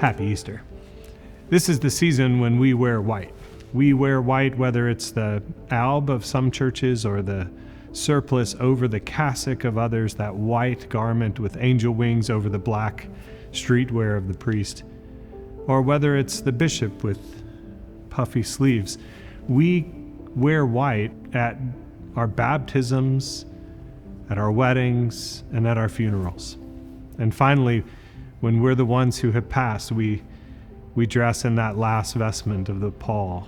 Happy Easter. This is the season when we wear white. We wear white whether it's the alb of some churches or the surplice over the cassock of others, that white garment with angel wings over the black streetwear of the priest, or whether it's the bishop with puffy sleeves. We wear white at our baptisms, at our weddings, and at our funerals. And finally, when we're the ones who have passed, we dress in that last vestment of the pall.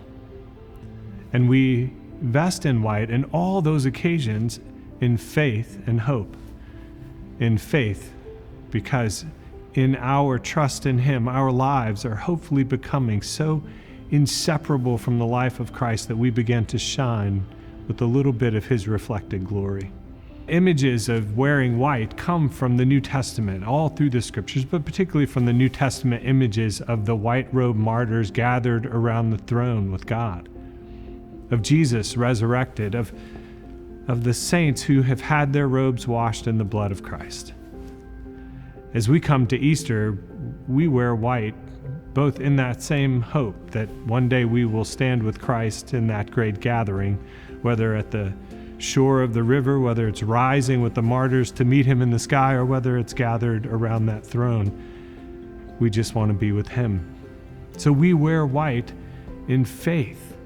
And we vest in white in all those occasions in faith and hope. In faith, because in our trust in Him, our lives are hopefully becoming so inseparable from the life of Christ that we begin to shine with a little bit of His reflected glory. Images of wearing white come from the New Testament, all through the scriptures, but particularly from the New Testament images of the white robe martyrs gathered around the throne with God, of Jesus resurrected, of the saints who have had their robes washed in the blood of Christ. As we come to Easter, we wear white, both in that same hope that one day we will stand with Christ in that great gathering, whether at the shore of the river, whether it's rising with the martyrs to meet Him in the sky, or whether it's gathered around that throne. We just want to be with Him. So we wear white in faith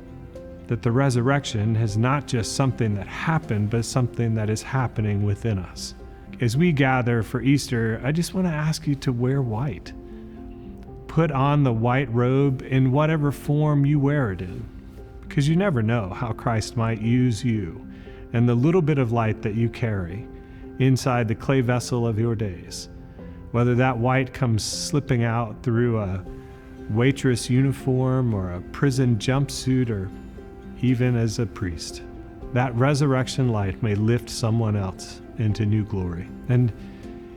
that the resurrection is not just something that happened, but something that is happening within us. As we gather for Easter, I just want to ask you to wear white. Put on the white robe in whatever form you wear it in, because you never know how Christ might use you and the little bit of light that you carry inside the clay vessel of your days. Whether that white comes slipping out through a waitress uniform or a prison jumpsuit, or even as a priest, that resurrection light may lift someone else into new glory. And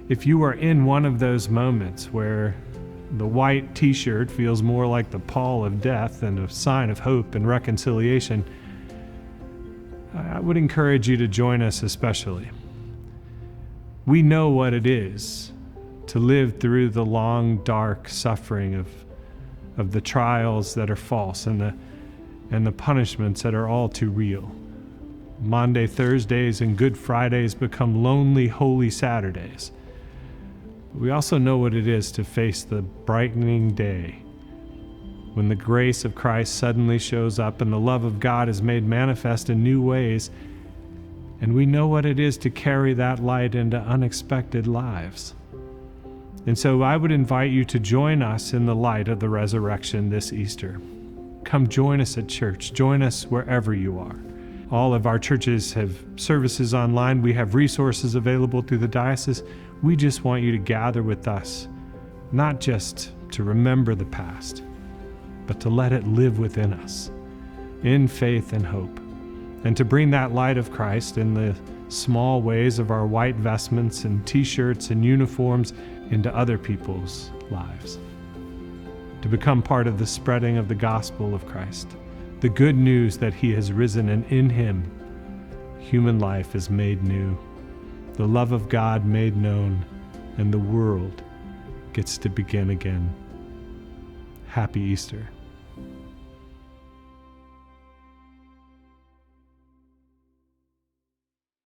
if you are in one of those moments where the white t-shirt feels more like the pall of death than a sign of hope and reconciliation, I would encourage you to join us especially. We know what it is to live through the long, dark suffering of the trials that are false and the punishments that are all too real. Maundy Thursdays and Good Fridays become lonely, holy Saturdays. But we also know what it is to face the brightening day when the grace of Christ suddenly shows up and the love of God is made manifest in new ways. And we know what it is to carry that light into unexpected lives. And so I would invite you to join us in the light of the resurrection this Easter. Come join us at church. Join us wherever you are. All of our churches have services online. We have resources available through the diocese. We just want you to gather with us, not just to remember the past, but to let it live within us in faith and hope, and to bring that light of Christ in the small ways of our white vestments and t-shirts and uniforms into other people's lives, to become part of the spreading of the gospel of Christ, the good news that He has risen, and in Him human life is made new, the love of God made known, and the world gets to begin again. Happy Easter.